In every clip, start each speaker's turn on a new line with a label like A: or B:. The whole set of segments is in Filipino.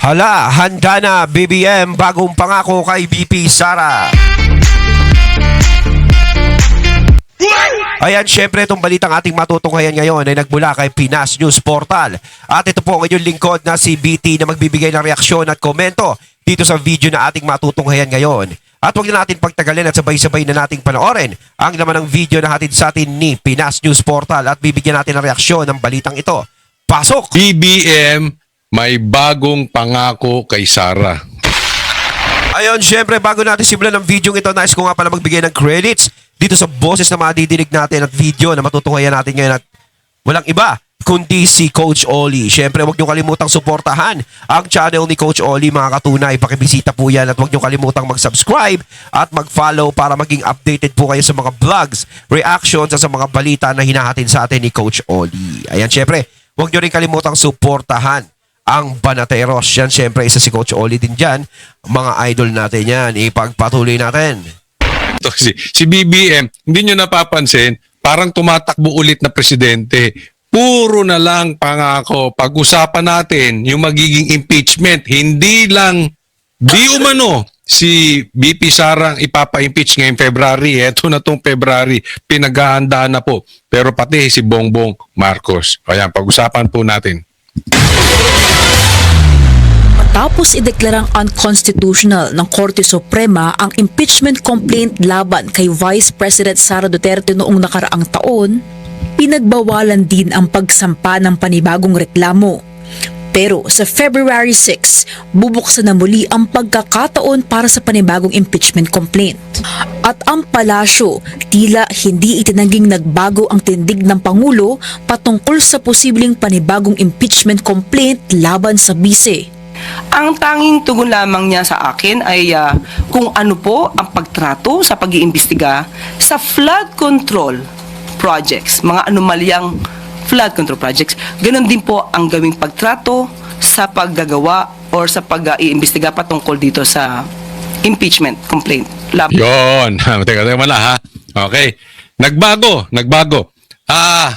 A: Hala, handa na BBM bagong pangako kay BP Sara. Ayan, syempre itong balitang ating matutunghayan ngayon ay nagmula kay Pinas News Portal. At ito po ang inyong lingkod na si BT na magbibigay ng reaksyon at komento dito sa video na ating matutunghayan ngayon. At huwag na natin pagtagalin at sabay-sabay na nating panoorin ang laman ng video na hatid sa atin ni Pinas News Portal at bibigyan natin ng reaksyon ng balitang ito. Pasok!
B: BBM may bagong pangako kay Sara.
A: Ayun, syempre bago natin simulan ng video ito, nais ko nga pala magbigay ng credits dito sa boses na madidinig natin at video na matutunghayan natin ngayon at walang iba kundi si Coach Oli. Syempre huwag niyo kalimutang suportahan ang channel ni Coach Oli mga katunay. Pakibisita po yan at huwag niyo kalimutang mag-subscribe at mag-follow para maging updated po kayo sa mga vlogs, reactions at sa mga balita na hinahatid sa atin ni Coach Oli. Ayan, syempre huwag niyo rin kalimutang suportahan ang Banateros. Yan, syempre, isa si Coach Oli din dyan. Mga idol natin yan. Ipagpatuloy natin.
B: Ito, si BBM, hindi nyo napapansin, parang tumatakbo ulit na presidente. Puro na lang pangako. Pag-usapan natin yung magiging impeachment. Hindi lang, di umano, si BP Sara ang ipapa-impeach ngayong February. Eto na tong February. Pinaghahandaan na po. Pero pati si Bongbong Marcos. Ayan, pag-usapan po natin.
C: Matapos ideklarang unconstitutional ng Korte Suprema ang impeachment complaint laban kay Vice President Sara Duterte noong nakaraang taon, pinagbawalan din ang pagsampa ng panibagong reklamo. Pero sa February 6, bubuksan na muli ang pagkakataon para sa panibagong impeachment complaint. At ang palasyo, tila hindi itinangging nagbago ang tindig ng Pangulo patungkol sa posibleng panibagong impeachment complaint laban sa bise.
D: Ang tanging tugon lamang niya sa akin ay kung ano po ang pagtrato sa pag-iimbestiga sa flood control projects, mga anomalyang flood control projects. Ganon din po ang gawing pagtrato sa paggagawa or sa pag-iimbestiga patungkol dito sa impeachment complaint.
B: Yon. Teka muna ha. Okay. Nagbago.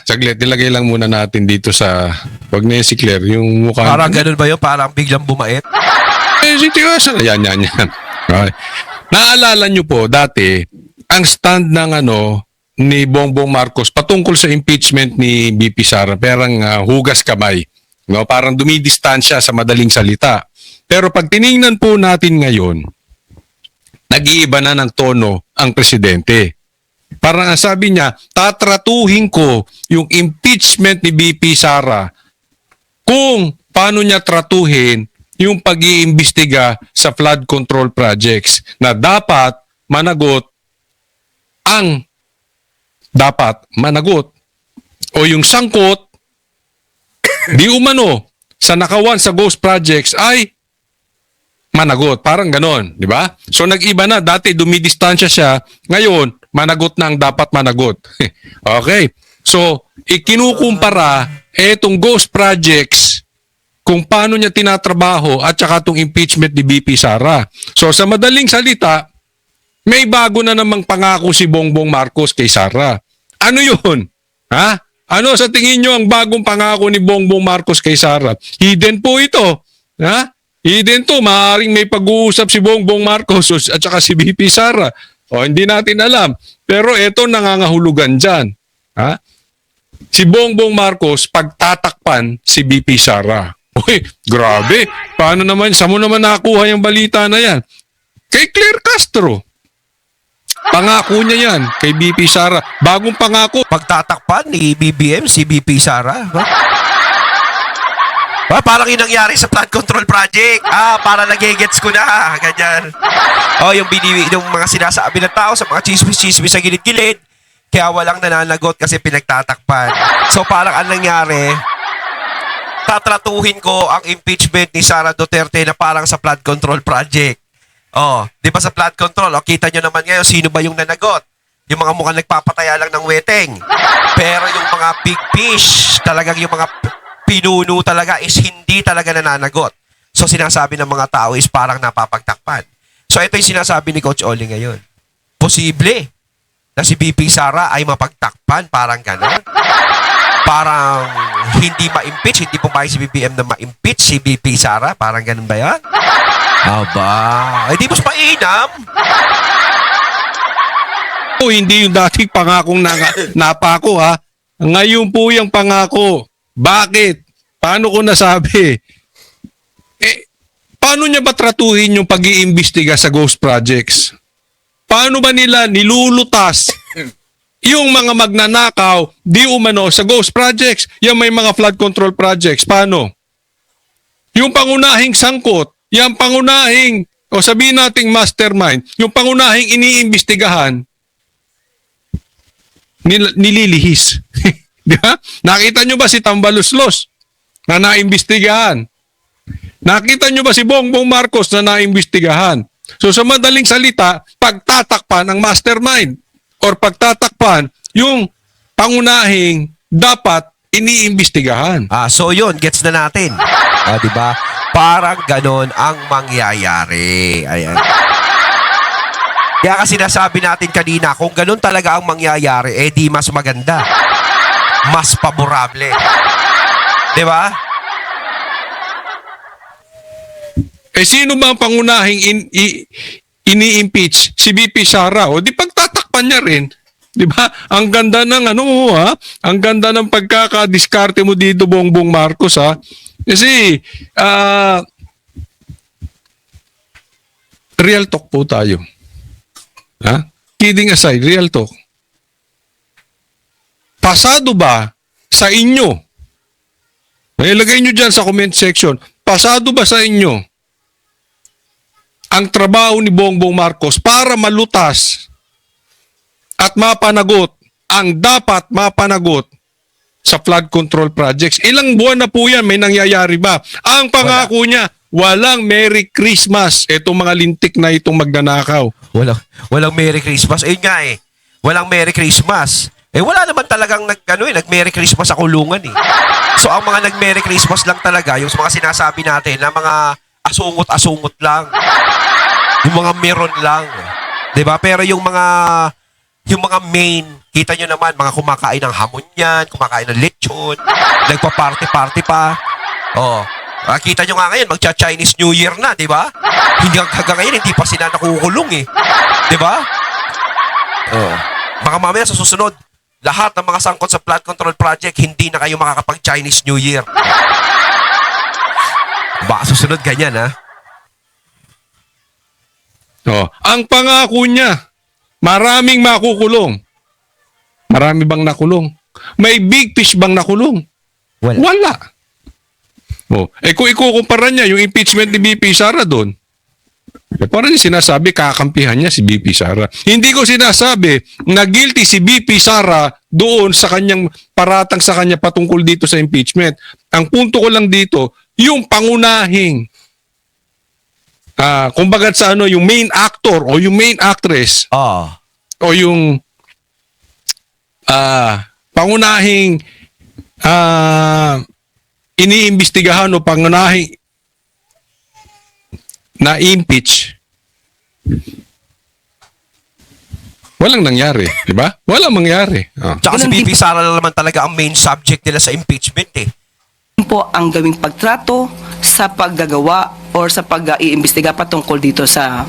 B: Saglit. Ilagay lang muna natin dito sa, wag na si Claire, yung mukha.
A: Parang ganun ba yun? Parang biglang bumait?
B: Seryoso. Yan. Okay. Naalala nyo po, dati, ang stand ng ni Bongbong Marcos patungkol sa impeachment ni BP Sara, parang hugas kamay. No? Parang dumidistansya sa madaling salita. Pero pag tiningnan po natin ngayon, nag-iiba na ng tono ang presidente. Parang ang sabi niya, tatratuhin ko yung impeachment ni BP Sara kung paano niya tratuhin yung pag-iimbestiga sa flood control projects na dapat managot o yung sangkot di umano sa nakawan sa ghost projects ay managot. Parang ganon, di ba? So nag-iba na. Dati dumidistansya siya. Ngayon, managot na ang dapat managot. Okay. So, ikinukumpara etong ghost projects kung paano niya tinatrabaho at saka itong impeachment ni BP Sara. So, sa madaling salita, may bago na namang pangako si Bongbong Marcos kay Sara. Ano yun? Ha? Ano sa tingin nyo ang bagong pangako ni Bongbong Marcos kay Sara? Hidden po ito. Ha? Hidden to. Maaaring may pag-uusap si Bongbong Marcos at saka si BP Sara. O, hindi natin alam. Pero ito nangangahulugan dyan. Ha? Si Bongbong Marcos pagtatakpan si BP Sara. Uy, grabe. Paano naman? Saan mo naman nakuha yung balita na yan? Kay Claire Castro. Pangako niya yan kay BP Sara. Bagong pangako.
A: Pagtatakpan ni BBM si BP Sara. Parang yung nangyari sa flood control project. Para nagigets ko na. Ganyan. Yung mga sinasabi ng tao sa mga chismis-chismis sa gilid-gilid. Kaya walang nananagot kasi pinagtatakpan. So parang ang nangyari, tatratuhin ko ang impeachment ni Sara Duterte na parang sa flood control project. Di ba sa flood control? Kita nyo naman ngayon sino ba yung nanagot? Yung mga mukhang nagpapataya lang ng weteng. Pero yung mga big fish, talagang yung mga pinuno talaga is hindi talaga nananagot. So sinasabi ng mga tao is parang napapagtakpan. So ito yung sinasabi ni Coach Oli ngayon. Posible na si BP Sara ay mapagtakpan, parang gano'n. Parang hindi ma-impeach, hindi pumayag si BBM na ma-impeach si BP Sara? Parang ganun ba yan? Aba, eh di mas mainam.
B: O, hindi yung dating pangakong napako ha. Ngayon po yung pangako. Bakit? Paano ko nasabi? Paano niya ba tratuhin yung pag-iimbestiga sa ghost projects? Paano ba nila nilulutas yung mga magnanakaw di umano sa ghost projects? Yung may mga flood control projects. Paano? Yung pangunahing sangkot, yung pangunahing, o sabihin nating mastermind, yung pangunahing iniimbestigahan, nililihis. Di ba? Nakita nyo ba si Tambaluslos na naimbestigahan? Nakita nyo ba si Bongbong Marcos na naimbestigahan? So sa madaling salita, pagtatakpan ang mastermind or pagtatakpan yung pangunahing dapat iniimbestigahan.
A: So yun, gets na natin. Di ba? Parang ganon ang mangyayari. Ayan. Kaya kasi nasabi natin kanina, kung ganun talaga ang mangyayari, eh di mas maganda. Mas paborable. Di ba?
B: Eh sino ba ang pangunahing ini-impeach? Si BP Sara. O di pagtatakpan niya rin. Di ba? Ang ganda ng Ang ganda ng pagkakadiskarte mo dito, Bongbong Marcos ha. Kasi real talk po tayo. Ha? Kidding aside, real talk. Pasado ba sa inyo? Ilagay nyo dyan sa comment section. Pasado ba sa inyo ang trabaho ni Bongbong Marcos para malutas at mapanagot ang dapat mapanagot sa flood control projects? Ilang buwan na po yan, may nangyayari ba? Ang pangako niya, walang Merry Christmas. Itong mga lintik na itong magnanakaw.
A: Walang Merry Christmas. Ayun nga eh. Walang Merry Christmas. Eh wala naman talagang nag-Merry Christmas sa kulungan eh. So ang mga nag-Merry Christmas lang talaga, yung mga sinasabi natin na mga asungot-asungot lang. Yung mga meron lang. 'Di ba? Pero yung mga main, kita nyo naman, mga kumakain ng hamon yan, kumakain ng lechon, nagpa-party-party pa. Oh. Kita nyo nga ngayon, magcha-Chinese New Year na, di ba? Hanggang ngayon, hindi pa sila nakukulong eh. Di ba? Oh. Baka mamaya sa susunod, lahat ng mga sangkot sa flood control project, hindi na kayo makakapag-Chinese New Year. Baka susunod ganyan, ha?
B: Oh, ang pangako niya, maraming makukulong. Marami bang nakulong? May big fish bang nakulong? Wala. Oh, kung ikukumpara niya yung impeachment ni BP Sara doon, parang sinasabi kakampihan niya si BP Sara. Hindi ko sinasabi na guilty si BP Sara doon sa kanyang paratang sa kanya patungkol dito sa impeachment. Ang punto ko lang dito, yung pangunahing kumbaga sa yung main actor o yung main actress o yung pangunahing iniimbestigahan o pangunahing na-impeach, walang nangyari, di ba? Walang mangyari.
A: Tsaka si BP Sara lang naman talaga ang main subject nila sa impeachment eh.
D: Po ang gawing pagtrato sa paggagawa or sa pag-iimbestiga patungkol dito sa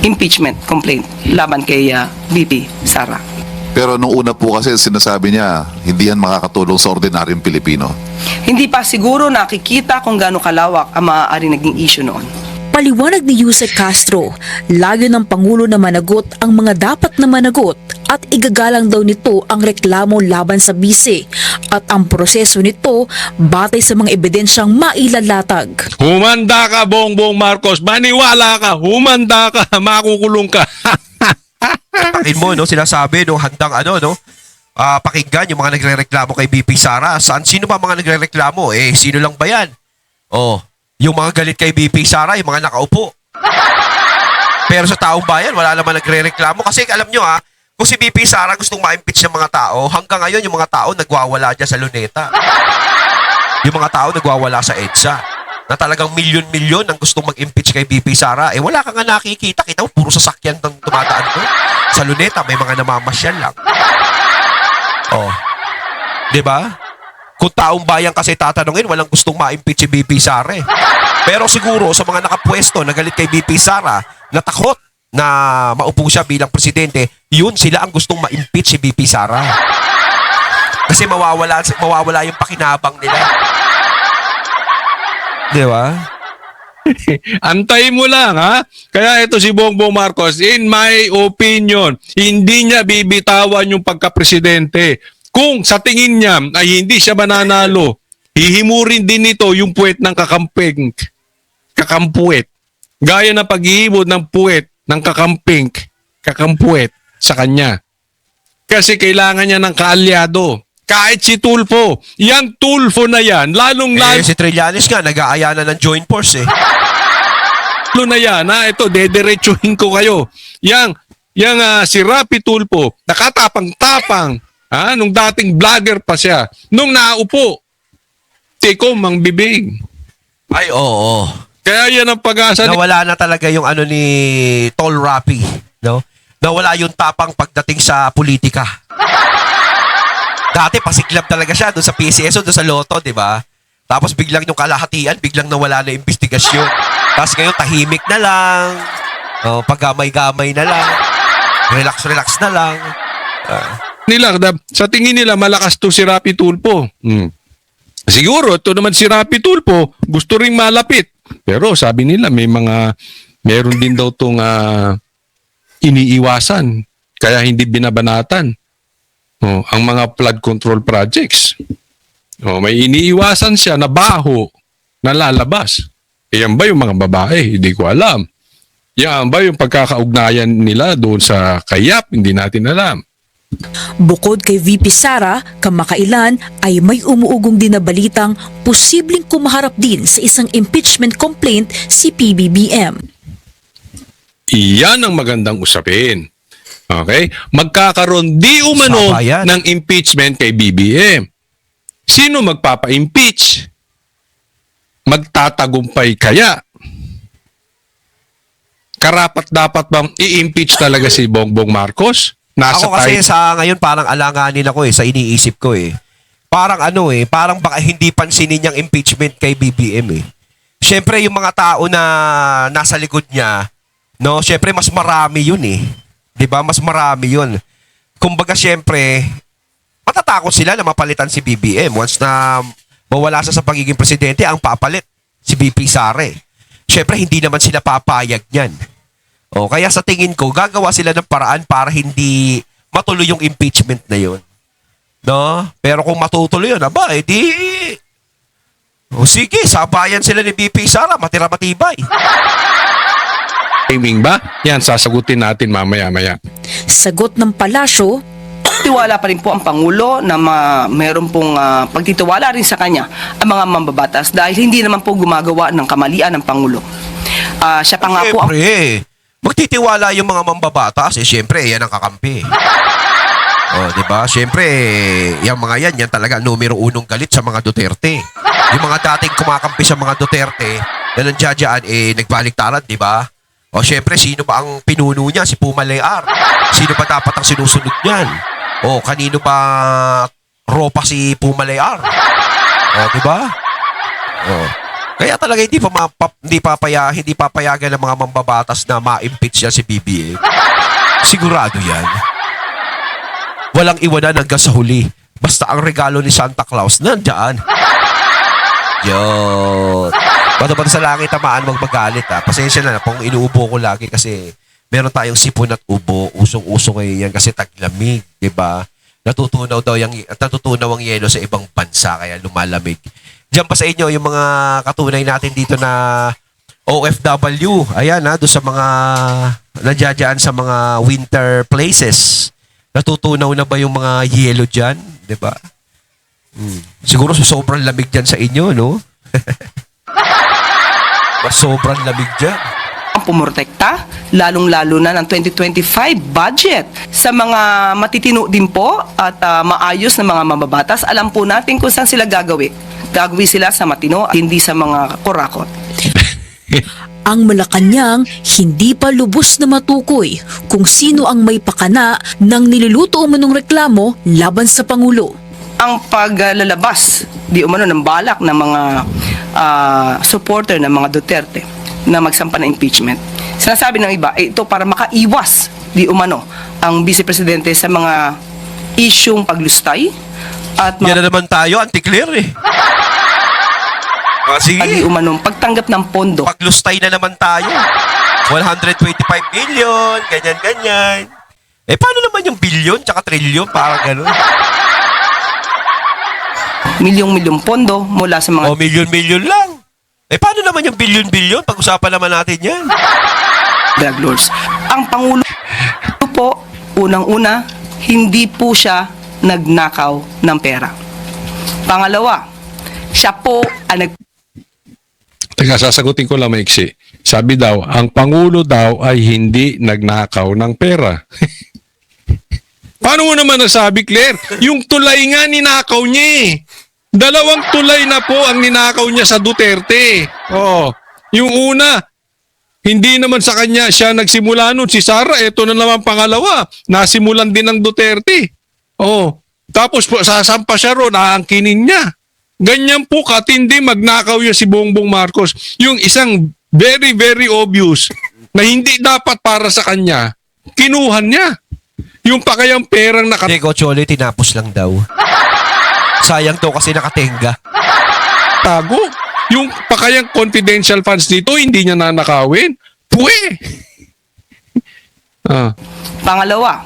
D: impeachment complaint laban kay BP Sara.
E: Pero nung una po kasi sinasabi niya, hindi yan makakatulong sa ordinaryong Pilipino.
D: Hindi pa siguro nakikita kung gaano kalawak ang maaari naging issue noon.
C: Paliwanag ni Yusek Castro, layo ng Pangulo na managot ang mga dapat na managot at igagalang daw nito ang reklamo laban sa bise at ang proseso nito batay sa mga ebidensyang mailalatag.
B: Humanda ka, Bongbong Marcos. Maniwala ka. Humanda ka. Makukulong ka.
A: Pakin mo, no? Sinasabi, no? Handang pakinggan yung mga nagre-reklamo kay BP Sara. Sino ba mga nagre-reklamo? Sino lang ba yan? Yung mga galit kay BP Sara, yung mga nakaupo. Pero sa taong bayan, wala naman nagre-reklamo. Kasi alam nyo kung si BP Sara gustong ma-impeach ng mga tao, hanggang ngayon yung mga tao nagwawala dyan sa Luneta. Yung mga tao nagwawala sa EDSA. Na talagang milyon-milyon ang gustong mag-impeach kay BP Sara. Wala ka nga nakikita. Kita mo, puro sasakyan ng tumataan doon. Sa Luneta, may mga namamasyal lang. Diba? Kung taong bayan kasi tatanungin, walang gustong ma-impeach si BP Sara eh. Pero siguro sa mga nakapwesto na galit kay BP Sara, na takot na maupo siya bilang presidente, yun sila ang gustong ma-impeach si BP Sara. Kasi mawawala yung pakinabang nila. Di ba?
B: Antay mo lang, ha? Kaya ito si Bongbong Marcos, in my opinion, hindi niya bibitawan yung pagka-presidente. Kung sa tingin niya ay hindi siya mananalo, hihimurin din nito yung puwet ng kakampuwet. Gaya ng paghihimod ng puwet ng kakampuwet sa kanya. Kasi kailangan niya ng kaalyado. Kahit si Tulfo, yan Tulfo na yan, lalong-lalo
A: Si Trillanes nga, nag-aaya na ng joint force eh.
B: na yan, ha? Ito, dederechuhin ko kayo. Yang si Rapi Tulfo, nakatapang-tapang, ha? Nung dating vlogger pa siya, nung naupo, tiko, mang bibig.
A: Ay, oo.
B: Kaya yan ang pag-asa ni...
A: Nawala na talaga yung ano ni Tol Rapi, no? Nawala yung tapang pagdating sa politika. Dati pasiklab talaga siya doon sa PCSO, doon sa Lotto, di ba? Tapos biglang yung kalahatian, biglang nawala na yung investigasyon. Tapos ngayon tahimik na lang. Oh, paggamay-gamay na lang. Relax na lang.
B: Sa tingin nila, malakas to si Rapi Tulfo. Siguro, ito naman si Rapi Tulfo, gusto ring malapit. Pero sabi nila, meron din daw itong iniiwasan. Kaya hindi binabanatan. Ang mga flood control projects. May iniiwasan siya na baho na lalabas. Yan ba yung mga babae? Hindi ko alam. Yan ba yung pagkakaugnayan nila doon sa Kayap? Hindi natin alam.
C: Bukod kay VP Sara, kamakailan ay may umuugong din na balitang posibleng kumaharap din sa isang impeachment complaint si PBBM.
B: Iyan ang magandang usapin. Okay? Magkakaroon di umano
A: Sabayan.
B: ng impeachment kay BBM. Sino magpapa-impeach? Magtatagumpay kaya? Karapat dapat bang i-impeach talaga si Bongbong Marcos? Nasa
A: Ako kasi
B: tayo.
A: sa ngayon parang alanganin ako sa iniisip ko eh. Parang parang baka hindi pansinin yung impeachment kay BBM eh. Siyempre yung mga tao na nasa likod niya, no, siyempre mas marami yun eh. 'Di ba? Mas marami yun. Kumbaga siyempre, matatakot sila na mapalitan si BBM once na mawala siya sa pagiging presidente, ang papalit si BP Sara. Siyempre hindi naman sila papayag niyan. O kaya sa tingin ko, gagawa sila ng paraan para hindi matuloy yung impeachment na yun. No? Pero kung matutuloy yun, edi... O sige, sabayan sila ni BP Sara, matira-matibay.
B: Timing ba? Yan, sasagutin natin mamaya-maya.
C: Sagot ng palasyo,
D: Tiwala pa rin po ang Pangulo na meron pong pagtitiwala rin sa kanya ang mga mambabatas dahil hindi naman po gumagawa ng kamalian ng Pangulo. Siya pa nga po ang...
A: Siyempre, magtitiwala yung mga mambabatas, siyempre, yan ang kakampi. O, di ba? Siyempre, yung mga yan talaga numero unong galit sa mga Duterte. Yung mga dating kumakampi sa mga Duterte, na nandiyan, nagbaliktaran, di ba? O, siyempre, sino ba ang pinuno niya? Si Pumalayar. Sino ba dapat ang sinusunod niyan? O, kanino ba ropa si Pumalayar? O, di ba? O, kaya talaga hindi papayagan ng mga mambabatas na ma-impeach siya si BBM. Sigurado yan. Walang iwanan hanggang sa huli. Basta ang regalo ni Santa Claus nandyan. Yun. Bato-bato sa langit, tamaan magmagalit ha. Pasensya na kung inuubo ko lagi kasi meron tayong sipon at ubo. Usong-uso ngayon yan kasi taglamig. Diba? Natutunaw ang yelo sa ibang bansa kaya lumalamig. Diyan pa sa inyo yung mga katunay natin dito na OFW. Ayan doon sa mga nandiyan sa mga winter places. Natutunaw na ba yung mga yelo dyan? Diba? Siguro sobrang lamig dyan sa inyo, no? Mas sobrang lamig dyan.
D: ang pumortekta, lalong-lalo na ng 2025 budget. Sa mga matitino din po at maayos na mga mababatas, alam po natin kung saan sila gagawin. Gagawin sila sa matino at hindi sa mga kurakot.
C: Ang Malacanang hindi pa lubos na matukoy kung sino ang may pakana ng niluluto umanong reklamo laban sa Pangulo.
D: ang paglalabas di umano ng balak ng mga supporter ng mga Duterte na magsampa ng impeachment. Sinasabi ng iba, ito para makaiwas di umano ang Vice Presidente sa mga isyung paglustay at
A: Yan na naman tayo, anti-clear eh. Sige,
D: di umanong pagtanggap ng pondo.
A: paglustay na naman tayo. 125 million, ganyan-ganyan. Eh, paano naman yung billion tsaka trillion? Parang gano'n.
D: Milyong-milyong pondo mula sa mga
A: O, million-million lang. Eh, paano naman yung billion-billion? Pag-usapan naman natin yan.
D: drug lords. Ang Pangulo po, unang-una, hindi po siya nagnakaw ng pera. Pangalawa, siya po ang
B: Teka, sasagutin ko lang maiksi. Sabi daw, ang Pangulo daw ay hindi nagnakaw ng pera. Paano mo naman nasabi, Claire? Yung tulay nga ninakaw niya eh. 2 tulay na po ang ninakaw niya sa Duterte. Oo. Yung una, hindi naman sa kanya siya nagsimula nun. Si Sara, eto na naman pangalawa. Nasimulan din ng Duterte. Oo. Tapos po, sasampa siya ron, aangkinin niya. Ganyan po katindi magnakaw yun si Bongbong Marcos. Yung isang very, very obvious na hindi dapat para sa kanya, kinuhan niya. Yung pa kayang perang
A: Hindi, Coach Oli, tinapos lang daw. Sayang to kasi nakatenga.
B: nakatago. Yung pa kayang confidential funds dito, hindi niya nanakawin. Puwe!
D: Pangalawa,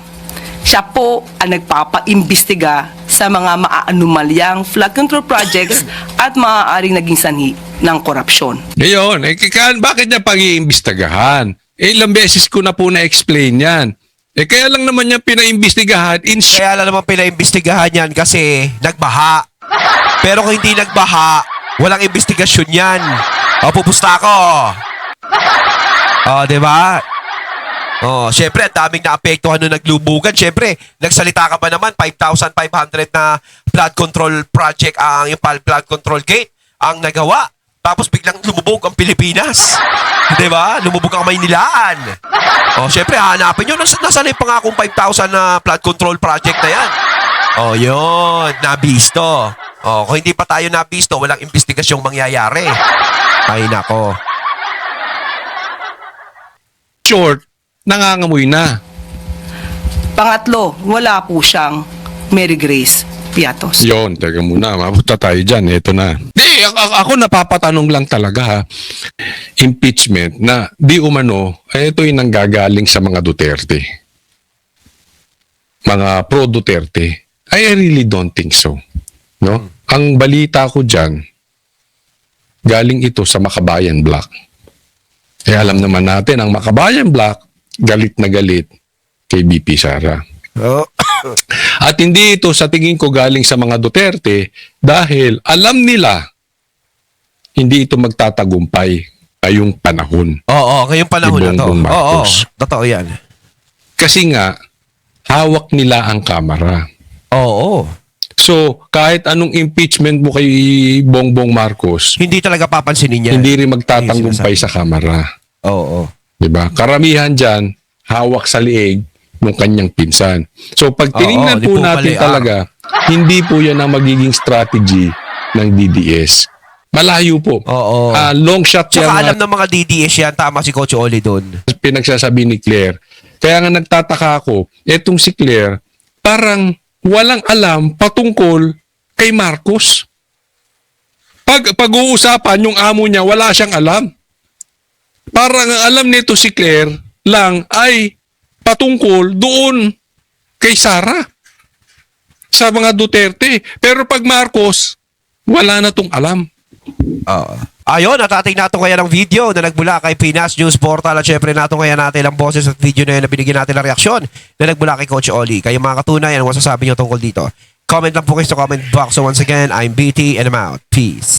D: siya po ang nagpapaimbestiga sa mga maaanumalyang flood control projects at maaaring naging sanhi ng korupsyon.
B: Ngayon, bakit niya pag-iimbestagahan? Ilang beses ko na po na-explain yan. Kaya lang naman niya pinaimbestigahan
A: Kaya lang naman pinaimbestigahan yan kasi nagbaha. Pero kung hindi nagbaha, walang investigasyon yan. O, pupusta ako. O, diba? O, syempre, ang daming naapektuhan nung naglubugan. Syempre, nagsalita ka ba naman, 5,500 na flood control project ang yung flood control gate ang nagawa. Tapos biglang lumubog ang Pilipinas. Diba? Lumubog ang Maynilaan. O, syempre, hanapin nyo. Nasaan yung pangakong 5,000 na flood control project na yan? O, yun. Nabisto. O, kung hindi pa tayo nabisto, walang investigasyong mangyayari. Ay, nako.
B: short, nangangamoy na.
D: Pangatlo, wala po siyang Mary Grace Piatos.
B: Yon, teka muna, mapunta tayo dyan. Ito na. Ako napapatanong lang talaga ha. Impeachment na di umano, ito yung nanggagaling sa mga Duterte. Mga pro-Duterte. I really don't think so. No? Ang balita ko dyan, galing ito sa Makabayan Block. Alam naman natin, ang Makabayan Block, galit na galit kay BP Sara.
A: Oh.
B: At hindi ito sa tingin ko galing sa mga Duterte dahil alam nila hindi ito magtatagumpay ngayong panahon.
A: Oo, ngayong panahon na to.
B: Bongbong
A: Oo,
B: Marcos.
A: totoo yan.
B: Kasi nga, hawak nila ang kamera.
A: Oo.
B: So, kahit anong impeachment mo kay Bongbong Marcos,
A: Hindi talaga papansinin niya.
B: hindi rin magtatagumpay sa kamera.
A: Oo.
B: Diba? Karamihan dyan, hawak sa liig ng kanyang pinsan. So, pag tinignan
A: di
B: po
A: po
B: natin
A: pala,
B: talaga, hindi po yan ang magiging strategy ng DDS. Malayo po.
A: Oo.
B: Long shot
A: Tsaka
B: yan
A: alam ng mga DDS yan, tama si Coach Oli doon.
B: pinagsasabi ni Claire. Kaya nga nagtataka ako, etong si Claire, parang walang alam patungkol kay Marcos. Pag-uusapan yung amo niya, wala siyang alam. Parang ang alam nito si Claire lang ay patungkol doon kay Sara sa mga Duterte. Pero pag Marcos, wala na tong alam.
A: Oo. Ayun, natating natin kaya ng video na nagmula kay Pinas News Portal at syempre natin kaya natin ang boses at video na yun na binigyan natin ng reaksyon na nagmula kay Coach Oli. Kayo mga katunay, ano masasabi nyo tungkol dito? Comment lang po kayo sa comment box. So once again, I'm BT and I'm out. Peace.